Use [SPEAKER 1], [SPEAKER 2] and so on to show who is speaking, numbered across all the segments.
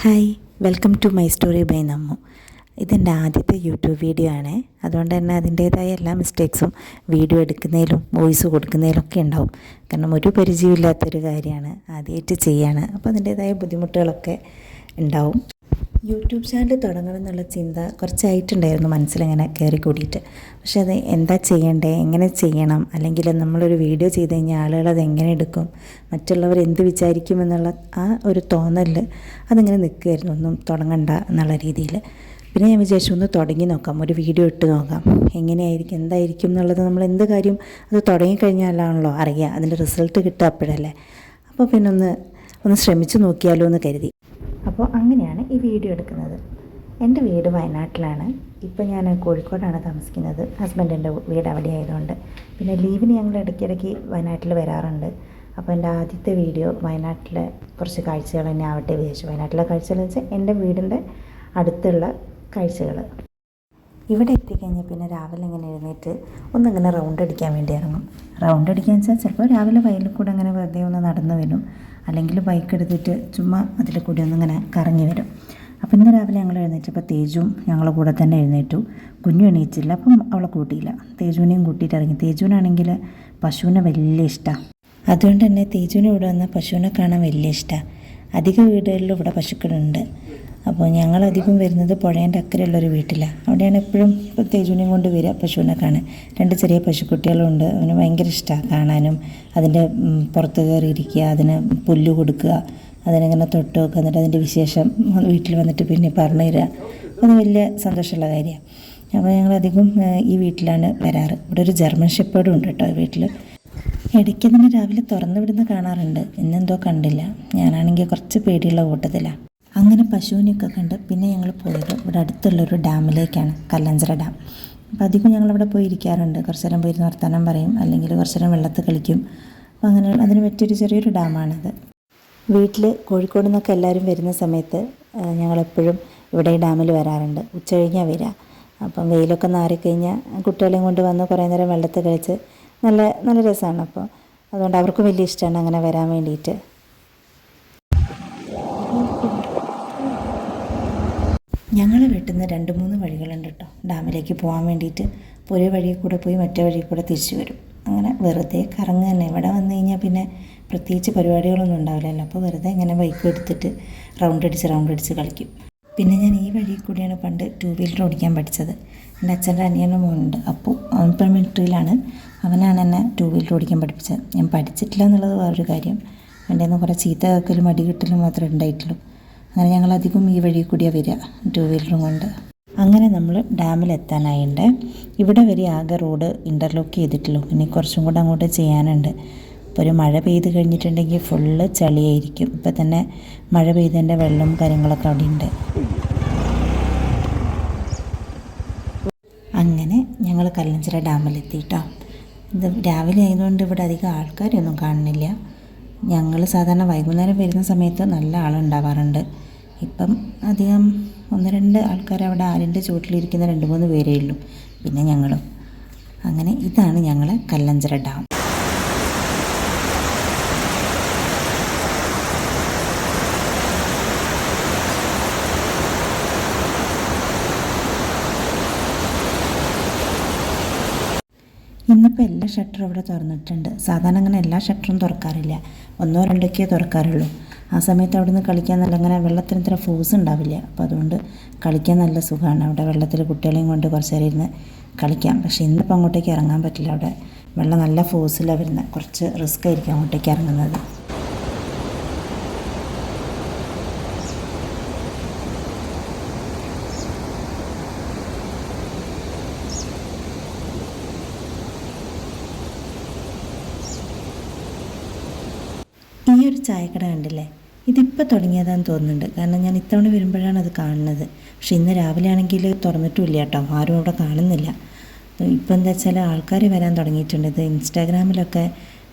[SPEAKER 1] Hi, welcome to my story by Nammu. ഇതെൻ്റെ ആദ്യത്തെ YouTube video ആണ്. അതുകൊണ്ട് തന്നെ അതിൻ്റേതായ എല്ലാ മിസ്റ്റേക്സും വീഡിയോ എടുക്കുന്നതിലും വോയിസ് കൊടുക്കുന്നതിലൊക്കെ ഉണ്ടാവും. കാരണം ഒരു പരിചയമില്ലാത്തൊരു കാര്യമാണ്, ആദ്യമായിട്ട് ചെയ്യാണ്. അപ്പോൾ അതിൻ്റേതായ ബുദ്ധിമുട്ടുകളൊക്കെ ഉണ്ടാവും. യൂട്യൂബ് ചാനൽ തുടങ്ങണം എന്നുള്ള ചിന്ത കുറച്ചായിട്ടുണ്ടായിരുന്നു മനസ്സിലിങ്ങനെ കയറി കൂടിയിട്ട്. പക്ഷെ അത് എന്താ ചെയ്യണ്ടേ, എങ്ങനെ ചെയ്യണം, അല്ലെങ്കിൽ നമ്മളൊരു വീഡിയോ ചെയ്ത് കഴിഞ്ഞാൽ ആളുകൾ അത് എങ്ങനെ എടുക്കും, മറ്റുള്ളവർ എന്ത് വിചാരിക്കുമെന്നുള്ള ആ ഒരു തോന്നലിൽ അതിങ്ങനെ നിൽക്കുമായിരുന്നു, ഒന്നും തുടങ്ങണ്ട എന്നുള്ള രീതിയിൽ. പിന്നെ ഞാൻ വിചാരിച്ചു ഒന്ന് തുടങ്ങി നോക്കാം, ഒരു വീഡിയോ ഇട്ട് നോക്കാം, എങ്ങനെയായിരിക്കും എന്തായിരിക്കും എന്നുള്ളത്. നമ്മൾ എന്ത് കാര്യം അത് തുടങ്ങിക്കഴിഞ്ഞാലാണല്ലോ അറിയുക, അതിൻ്റെ റിസൾട്ട് കിട്ടുക അപ്പോഴല്ലേ. അപ്പോൾ പിന്നെ ഒന്ന് ശ്രമിച്ചു നോക്കിയാലോ എന്ന് കരുതി. അപ്പോൾ അങ്ങനെയാണ് ഈ വീഡിയോ എടുക്കുന്നത്. എൻ്റെ വീട് വയനാട്ടിലാണ്. ഇപ്പോൾ ഞാൻ കോഴിക്കോടാണ് താമസിക്കുന്നത്. ഹസ്ബൻഡിൻ്റെ വീട് അവിടെ ആയതുകൊണ്ട് പിന്നെ ലീവിന് ഞങ്ങൾ ഇടയ്ക്കിടയ്ക്ക് വയനാട്ടിൽ വരാറുണ്ട്. അപ്പോൾ എൻ്റെ ആദ്യത്തെ വീഡിയോ വയനാട്ടിലെ കുറച്ച് കാഴ്ചകൾ തന്നെ ആവട്ടെ വിചാരിച്ചു. വയനാട്ടിലെ കാഴ്ചകൾ എന്ന് വെച്ചാൽ എൻ്റെ വീടിൻ്റെ അടുത്തുള്ള കാഴ്ചകൾ. ഇവിടെ എത്തിക്കഴിഞ്ഞാൽ പിന്നെ രാവിലെ ഇങ്ങനെ എഴുന്നേറ്റ് ഒന്നിങ്ങനെ റൗണ്ട് അടിക്കാൻ വേണ്ടി ഇറങ്ങും. റൗണ്ട് അടിക്കാൻ വെച്ചാൽ ചിലപ്പോൾ രാവിലെ വയലിൽ കൂടെ അങ്ങനെ വെറുതെ ഒന്ന് നടന്നു വരും, അല്ലെങ്കിൽ ബൈക്ക് എടുത്തിട്ട് ചുമ്മാ അതിൽ കൂടി ഒന്നിങ്ങനെ കറങ്ങി വരും. അപ്പോൾ ഇന്ന് രാവിലെ ഞങ്ങൾ എഴുന്നേറ്റപ്പോൾ തേജുവും ഞങ്ങളെ കൂടെ തന്നെ എഴുന്നേറ്റു. കുഞ്ഞു എണീച്ചില്ല, അപ്പം അവളെ കൂട്ടിയില്ല, തേജുവിനെയും കൂട്ടിയിട്ട് ഇറങ്ങി. തേജുവിനാണെങ്കിൽ പശുവിനെ വലിയ ഇഷ്ടമാണ്. അതുകൊണ്ട് തന്നെ തേജുവിനെ ഇവിടെ വന്ന പശുവിനെ കാണാൻ വലിയ ഇഷ്ടമാണ്. അധിക വീടുകളിലും ഇവിടെ പശുക്കളുണ്ട്. അപ്പോൾ ഞങ്ങളധികം വരുന്നത് പുഴേൻ്റെ അക്കരെയുള്ളൊരു വീട്ടിലാണ്. അവിടെയാണ് എപ്പോഴും ഇപ്പോൾ തേജുവിനെയും കൊണ്ട് വരിക പശുവിനെ കാണാൻ. 2 ചെറിയ പശുക്കുട്ടികളുണ്ട്. അവന് ഭയങ്കര ഇഷ്ടമാണ് കാണാനും. അതിൻ്റെ പുറത്ത് കയറിയിരിക്കുക, അതിന് പുല്ല് കൊടുക്കുക, അതിനിങ്ങനെ തൊട്ട് വെക്കുക, എന്നിട്ട് അതിൻ്റെ വിശേഷം വീട്ടിൽ വന്നിട്ട് പിന്നെ പറഞ്ഞു തരിക. അത് വലിയ സന്തോഷമുള്ള കാര്യമാണ്. അപ്പോൾ ഞങ്ങളധികം ഈ വീട്ടിലാണ് വരാറ്. ഇവിടെ ഒരു ജർമ്മൻ ഷെപ്പേർഡും ഉണ്ട് കേട്ടോ വീട്ടിൽ. ഇടയ്ക്ക് തന്നെ രാവിലെ തുറന്നു വിടുന്ന കാണാറുണ്ട്. ഇന്നെന്തോ കണ്ടില്ല. ഞാനാണെങ്കിൽ കുറച്ച് പേടിയുള്ള കൂട്ടത്തിലാണ്. അങ്ങനെ പശുവിനെയൊക്കെ കണ്ട് പിന്നെ ഞങ്ങൾ പോയത് ഇവിടെ അടുത്തുള്ളൊരു ഡാമിലേക്കാണ്, കല്ലഞ്ചിറ ഡാം. അപ്പോൾ അധികം ഞങ്ങളവിടെ പോയി ഇരിക്കാറുണ്ട്. കുറച്ച് നേരം പോയിരുന്ന് വർത്തമാനം പറയും, അല്ലെങ്കിൽ കുറച്ച് നേരം വെള്ളത്തിൽ കളിക്കും. അപ്പോൾ അങ്ങനെ അതിന് പറ്റിയൊരു ചെറിയൊരു ഡാമാണിത്. വീട്ടിൽ കോഴിക്കോട് നിന്നൊക്കെ എല്ലാവരും വരുന്ന സമയത്ത് ഞങ്ങളെപ്പോഴും ഇവിടെ ഈ ഡാമിൽ വരാറുണ്ട്. ഉച്ച കഴിഞ്ഞാൽ വരിക. അപ്പം വെയിലൊക്കെ നാറിക്കഴിഞ്ഞാൽ കുട്ടികളെയും കൊണ്ട് വന്ന് കുറേ നേരം വെള്ളത്തിൽ കളിച്ച് നല്ല രസമാണ്. അപ്പോൾ അതുകൊണ്ട് അവർക്കും വലിയ ഇഷ്ടമാണ് അങ്ങനെ വരാൻ വേണ്ടിയിട്ട്. ഞങ്ങളെ വീട്ടിൽ നിന്ന് 2-3 വഴികളുണ്ട് കേട്ടോ ഡാമിലേക്ക് പോകാൻ വേണ്ടിയിട്ട്. ഇപ്പോൾ ഒരു വഴി കൂടെ പോയി മറ്റേ വഴി കൂടെ തിരിച്ചു വരും. അങ്ങനെ വെറുതെ കറങ്ങുക തന്നെ. ഇവിടെ വന്നു കഴിഞ്ഞാൽ പിന്നെ പ്രത്യേകിച്ച് പരിപാടികളൊന്നും ഉണ്ടാവില്ലല്ലോ. അപ്പോൾ വെറുതെ ഇങ്ങനെ ബൈക്ക് എടുത്തിട്ട് റൗണ്ട് അടിച്ച് കളിക്കും. പിന്നെ ഞാൻ ഈ വഴി കൂടിയാണ് പണ്ട് 2 വീലർ ഓടിക്കാൻ പഠിച്ചത്. എൻ്റെ അച്ഛൻ്റെ അനിയൻ്റെ മോനുണ്ട്, അപ്പോൾ അവൻ ഇപ്പം മിലിറ്ററിയിലാണ്. അവനാണ് എന്നെ 2 വീലർ ഓടിക്കാൻ പഠിപ്പിച്ചത്. ഞാൻ പഠിച്ചിട്ടില്ല എന്നുള്ളത് വേറൊരു കാര്യം. എൻ്റെ നിന്ന് കുറേ ചീത്ത കേൾക്കലും അടി കിട്ടലും മാത്രമേ ഉണ്ടായിട്ടുള്ളൂ. അങ്ങനെ ഞങ്ങളധികം ഈ വഴി കൂടിയാണ് വരിക 2 വീലറും കൊണ്ട്. അങ്ങനെ നമ്മൾ ഡാമിലെത്താനായിട്ടുണ്ട്. ഇവിടെ വരെ ആകെ റോഡ് ഇൻ്റർലോക്ക് ചെയ്തിട്ടുള്ളൂ. ഇനി കുറച്ചും കൂടെ അങ്ങോട്ട് ചെയ്യാനുണ്ട്. ഇപ്പോൾ ഒരു മഴ പെയ്ത് കഴിഞ്ഞിട്ടുണ്ടെങ്കിൽ ഫുള്ള് ചളിയായിരിക്കും. ഇപ്പോൾ തന്നെ മഴ പെയ്തതിൻ്റെ വെള്ളവും കാര്യങ്ങളൊക്കെ അവിടെ ഉണ്ട്. അങ്ങനെ ഞങ്ങൾ കല്ലഞ്ചിറ ഡാമിലെത്തി കേട്ടോ. ഇത് രാവിലെ ആയതുകൊണ്ട് ഇവിടെ അധികം ആൾക്കാരൊന്നും കാണുന്നില്ല. ഞങ്ങൾ സാധാരണ വൈകുന്നേരം വരുന്ന സമയത്ത് നല്ല ആളുണ്ടാവാറുണ്ട്. ഇപ്പം അധികം 1-2 ആൾക്കാർ അവിടെ ആലിൻ്റെ ചുവട്ടിലിരിക്കുന്ന 2-3 പേരേ ഉള്ളൂ, പിന്നെ ഞങ്ങളും. അങ്ങനെ ഇതാണ് ഞങ്ങളെ കല്ലഞ്ചിറ ഡാം. ഇന്നിപ്പോൾ എല്ലാ ഷട്ടറും ഇവിടെ തുറന്നിട്ടുണ്ട്. സാധാരണ അങ്ങനെ എല്ലാ ഷട്ടറും തുറക്കാറില്ല, 1-2 തുറക്കാറുള്ളൂ. ആ സമയത്ത് അവിടെ നിന്ന് കളിക്കാൻ അങ്ങനെ വെള്ളത്തിന് ഇത്ര ഫോഴ്സ് ഉണ്ടാവില്ല. അപ്പോൾ അതുകൊണ്ട് കളിക്കാൻ നല്ല സുഖമാണ്. അവിടെ വെള്ളത്തിൽ കുട്ടികളെയും കൊണ്ട് കുറച്ച് നേരം ഇരുന്ന് കളിക്കാം. പക്ഷേ ഇന്നിപ്പോൾ അങ്ങോട്ടേക്ക് ഇറങ്ങാൻ പറ്റില്ല. അവിടെ വെള്ളം നല്ല ഫോഴ്സിലാണ് വരുന്നത്. കുറച്ച് റിസ്ക് ആയിരിക്കും അങ്ങോട്ടേക്ക് ഇറങ്ങുന്നത്. ഈ ഒരു ചായക്കട കണ്ടില്ലേ, ഇതിപ്പോൾ തുടങ്ങിയതാണെന്ന് തോന്നുന്നുണ്ട്. കാരണം ഞാൻ ഇത്തവണ വരുമ്പോഴാണ് അത് കാണുന്നത്. പക്ഷേ ഇന്ന് രാവിലെ ആണെങ്കിൽ തുറന്നിട്ടുമില്ല കേട്ടോ, ആരും അവിടെ കാണുന്നില്ല. ഇപ്പോൾ എന്താ വെച്ചാൽ ആൾക്കാർ വരാൻ തുടങ്ങിയിട്ടുണ്ട്. ഇത് ഇൻസ്റ്റാഗ്രാമിലൊക്കെ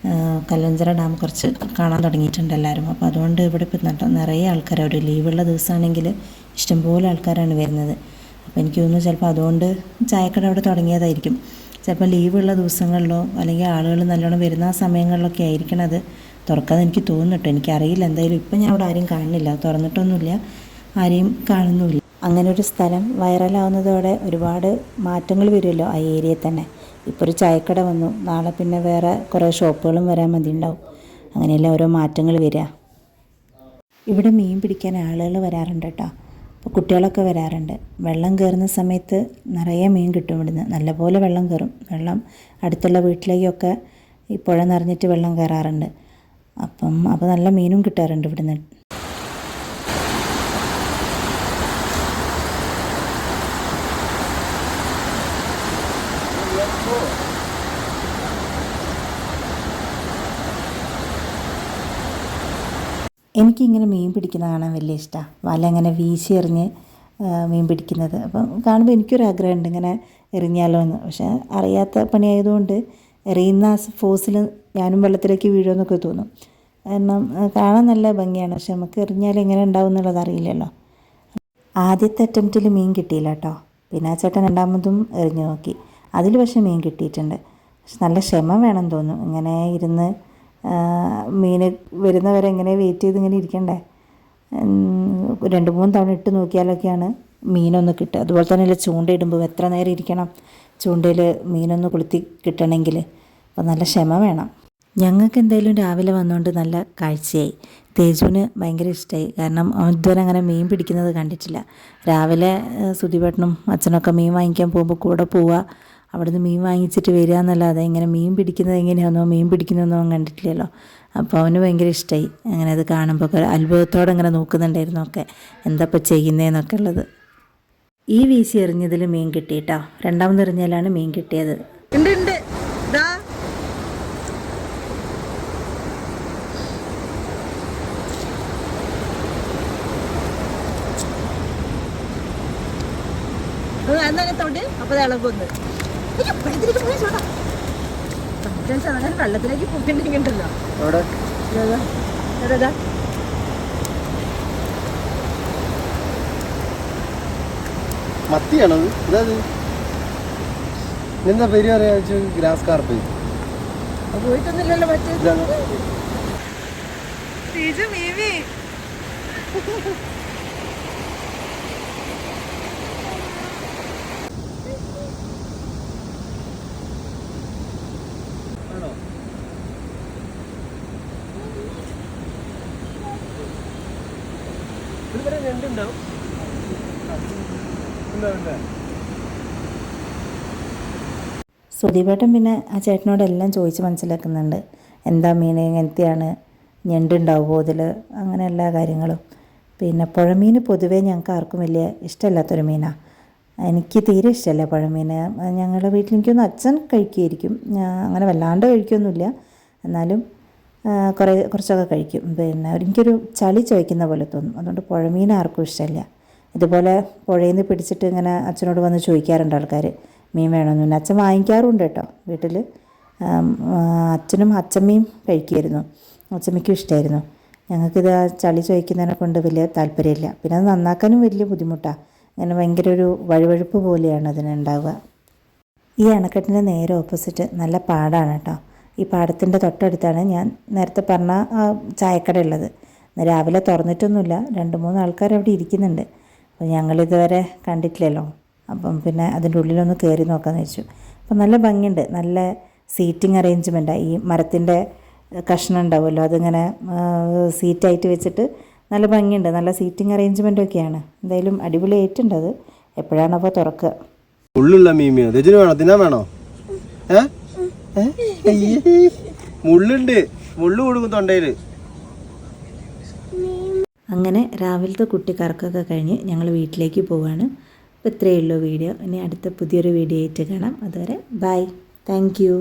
[SPEAKER 1] കല്ലഞ്ചിറ ഡാം കുറച്ച് കാണാൻ തുടങ്ങിയിട്ടുണ്ട് എല്ലാവരും. അപ്പോൾ അതുകൊണ്ട് ഇവിടെ ഇപ്പോൾ നിറയെ ആൾക്കാർ, ഒരു ലീവുള്ള ദിവസമാണെങ്കിൽ ഇഷ്ടംപോലെ ആൾക്കാരാണ് വരുന്നത്. അപ്പോൾ എനിക്ക് തോന്നുന്നു ചിലപ്പോൾ അതുകൊണ്ട് ചായക്കട അവിടെ തുടങ്ങിയതായിരിക്കും. ചിലപ്പോൾ ലീവുള്ള ദിവസങ്ങളിലോ അല്ലെങ്കിൽ ആളുകൾ നല്ലോണം വരുന്ന ആ സമയങ്ങളിലൊക്കെ ആയിരിക്കണം അത് തുറക്കാതെ എനിക്ക് തോന്നുന്നു കേട്ടോ. എനിക്കറിയില്ല, എന്തായാലും ഇപ്പം ഞാൻ അവിടെ ആരും കാണുന്നില്ല, തുറന്നിട്ടൊന്നുമില്ല. ആരെയും കാണുന്നുമില്ല. അങ്ങനെ ഒരു സ്ഥലം വൈറലാവുന്നതോടെ ഒരുപാട് മാറ്റങ്ങൾ വരുമല്ലോ ആ ഏരിയയിൽ തന്നെ. ഇപ്പോൾ ഒരു ചായക്കട വന്നു, നാളെ പിന്നെ വേറെ കുറേ ഷോപ്പുകളും വരാൻ മതിയുണ്ടാവും. അങ്ങനെയല്ല ഓരോ മാറ്റങ്ങൾ വരിക. ഇവിടെ മീൻ പിടിക്കാൻ ആളുകൾ വരാറുണ്ട് കേട്ടോ. അപ്പോൾ കുട്ടികളൊക്കെ വരാറുണ്ട്. വെള്ളം കയറുന്ന സമയത്ത് നിറയെ മീൻ കിട്ടും ഇവിടുന്ന്. നല്ലപോലെ വെള്ളം കയറും. വെള്ളം അടുത്തുള്ള വീട്ടിലേക്കൊക്കെ ഈ പുഴ നിറഞ്ഞിട്ട് വെള്ളം കയറാറുണ്ട്. അപ്പോൾ നല്ല മീനും കിട്ടാറുണ്ട് ഇവിടുന്ന്. എനിക്കിങ്ങനെ മീൻ പിടിക്കുന്നത് കാണാൻ വലിയ ഇഷ്ടമാണ്. വല ഇങ്ങനെ വീശി എറിഞ്ഞ് മീൻ പിടിക്കുന്നത്. അപ്പം കാണുമ്പോൾ എനിക്കൊരാഗ്രഹമുണ്ട് ഇങ്ങനെ എറിഞ്ഞാലോ എന്ന്. പക്ഷേ അറിയാത്ത പണിയായതുകൊണ്ട് എറിയുന്ന ഫോഴ്സിൽ ഞാനും വെള്ളത്തിലേക്ക് വീഴുമെന്നൊക്കെ തോന്നും. കാരണം കാണാൻ നല്ല ഭംഗിയാണ്, പക്ഷെ നമുക്ക് എറിഞ്ഞാൽ എങ്ങനെ ഉണ്ടാവും എന്നുള്ളത് അറിയില്ലല്ലോ. ആദ്യത്തെ അറ്റംപ്റ്റിൽ മീൻ കിട്ടിയില്ല കേട്ടോ. പിന്നെ ആ ചേട്ടൻ രണ്ടാമതും എറിഞ്ഞു നോക്കി. അതിൽ പക്ഷേ മീൻ കിട്ടിയിട്ടുണ്ട്. പക്ഷെ നല്ല ക്ഷമ വേണം തോന്നും. ഇങ്ങനെ ഇരുന്ന് മീൻ വരുന്നവരെ എങ്ങനെ വെയിറ്റ് ചെയ്ത് ഇങ്ങനെ ഇരിക്കണ്ടേ. 2-3 തവണ ഇട്ട് നോക്കിയാലൊക്കെയാണ് മീനൊന്ന് കിട്ടുക. അതുപോലെ തന്നെയല്ലേ ചൂണ്ടയിടുമ്പോൾ എത്ര നേരം ഇരിക്കണം ചൂണ്ടയിൽ മീനൊന്ന് കൊളുത്തി കിട്ടണമെങ്കിൽ. അപ്പോൾ നല്ല ക്ഷമ വേണം. ഞങ്ങൾക്ക് എന്തായാലും രാവിലെ വന്നുകൊണ്ട് നല്ല കാഴ്ചയായി. തേജുവിന് ഭയങ്കര ഇഷ്ടമായി. കാരണം ഇതുവരെ അങ്ങനെ മീൻ പിടിക്കുന്നത് കണ്ടിട്ടില്ല. രാവിലെ സുധിപേട്ടനും അച്ഛനൊക്കെ മീൻ വാങ്ങിക്കാൻ പോകുമ്പോൾ കൂടെ പോവുക, അവിടുന്ന് മീൻ വാങ്ങിച്ചിട്ട് വരിക എന്നല്ലാതെ ഇങ്ങനെ മീൻ പിടിക്കുന്നത് എങ്ങനെയാണെന്നോ മീൻ പിടിക്കുന്നതെന്നോ കണ്ടിട്ടില്ലല്ലോ. അപ്പോൾ അവന് ഭയങ്കര ഇഷ്ടമായി. അങ്ങനെ അത് കാണുമ്പോൾ ഒക്കെ അത്ഭുതത്തോടെ ഇങ്ങനെ നോക്കുന്നുണ്ടായിരുന്നു ഒക്കെ എന്താ ഇപ്പോൾ ചെയ്യുന്നതെന്നൊക്കെ ഉള്ളത്. ഈ വീശി എറിഞ്ഞതിൽ മീൻ കിട്ടിയിട്ടോ. രണ്ടാമത് എറിഞ്ഞാലാണ് മീൻ കിട്ടിയത്.
[SPEAKER 2] അപ്പോൾ ഇളകുന്നു വെള്ളത്തിലേക്ക് പോയിട്ടുണ്ടെങ്കിലോ.
[SPEAKER 3] മത്തിയാണത്? ഇതത് എന്താ പേര് പറയാ? ഗ്രാസ് കാർപ്പ്
[SPEAKER 2] പോയിട്ടൊന്നുമില്ലല്ലോ. മറ്റേ
[SPEAKER 1] സുധീപേട്ടൻ പിന്നെ ആ ചേട്ടനോടെല്ലാം ചോദിച്ച് മനസ്സിലാക്കുന്നുണ്ട്. എന്താ മീൻ, എങ്ങനത്തെയാണ്, ഞണ്ടുണ്ടാവുമോ ഇതിൽ, അങ്ങനെ എല്ലാ കാര്യങ്ങളും. പിന്നെ പുഴമീൻ പൊതുവേ ഞങ്ങൾക്ക് ആർക്കും വലിയ ഇഷ്ടമില്ലാത്തൊരു മീനാണ്. എനിക്ക് തീരെ ഇഷ്ടമല്ല പുഴമീൻ. ഞങ്ങളുടെ വീട്ടിൽ എനിക്കൊന്നും അച്ഛൻ കഴിക്കുമായിരിക്കും, അങ്ങനെ വല്ലാണ്ട് കഴിക്കുമൊന്നുമില്ല, എന്നാലും കുറച്ചൊക്കെ കഴിക്കും. പിന്നെ എനിക്കൊരു ചളി ചോദിക്കുന്ന പോലെ തോന്നും. അതുകൊണ്ട് പുഴമീൻ ആർക്കും ഇഷ്ടമില്ല. ഇതുപോലെ പുഴയിൽ നിന്ന് പിടിച്ചിട്ട് ഇങ്ങനെ അച്ഛനോട് വന്ന് ചോദിക്കാറുണ്ട് ആൾക്കാർ മീൻ വേണമെന്ന്. പിന്നെ അച്ഛൻ വാങ്ങിക്കാറുണ്ട് കേട്ടോ വീട്ടിൽ. അച്ഛനും അച്ചമ്മയും കഴിക്കുമായിരുന്നു, അച്ചമ്മയ്ക്കും ഇഷ്ടമായിരുന്നു. ഞങ്ങൾക്കിത് ചളി ചോദിക്കുന്നതിനെ കൊണ്ട് വലിയ താല്പര്യമില്ല. പിന്നെ അത് നന്നാക്കാനും വലിയ ബുദ്ധിമുട്ടാണ്. അങ്ങനെ ഭയങ്കര ഒരു വഴുവഴുപ്പ് പോലെയാണ് അതിനുണ്ടാവുക. ഈ അണക്കെട്ടിൻ്റെ നേരെ ഓപ്പോസിറ്റ് നല്ല പാടാണ് കേട്ടോ. ഈ പാടത്തിൻ്റെ തൊട്ടടുത്താണ് ഞാൻ നേരത്തെ പറഞ്ഞ ചായക്കട ഉള്ളത്. രാവിലെ തുറന്നിട്ടൊന്നുമില്ല, 2-3 ആൾക്കാർ അവിടെ ഇരിക്കുന്നുണ്ട്. അപ്പോൾ ഞങ്ങളിതുവരെ കണ്ടിട്ടില്ലല്ലോ. അപ്പം പിന്നെ അതിൻ്റെ ഉള്ളിലൊന്ന് കയറി നോക്കാമെന്ന് വെച്ചു. അപ്പം നല്ല ഭംഗിയുണ്ട്, നല്ല സീറ്റിംഗ് അറേഞ്ച്മെൻറ്റാണ്. ഈ മരത്തിൻ്റെ കഷ്ണം ഉണ്ടാവുമല്ലോ, അതിങ്ങനെ സീറ്റായിട്ട് വെച്ചിട്ട് നല്ല ഭംഗിയുണ്ട്. നല്ല സീറ്റിംഗ് അറേഞ്ച്മെൻറ്റൊക്കെയാണ്. എന്തായാലും അടിപൊളിയായിട്ടുണ്ട്. അത് എപ്പോഴാണ് അപ്പോൾ തുറക്കുക?
[SPEAKER 3] മുള്ളുള്ള മീമിയോ രജന വേണോ, തിന്നാൻ വേണോ? മുള്ളുണ്ട്, മുള്ളു കൊടുക്കും തൊണ്ടയിൽ.
[SPEAKER 1] അങ്ങനെ രാവിലത്തെ കുട്ടിക്കറക്കൊക്കെ കഴിഞ്ഞ് ഞങ്ങൾ വീട്ടിലേക്ക് പോവുകയാണ്. അപ്പോൾ ഇത്രയേ ഉള്ളൂ വീഡിയോ. ഇനി അടുത്ത പുതിയൊരു വീഡിയോ ആയിട്ട് കാണാം. അതുവരെ ബൈ, താങ്ക് യു.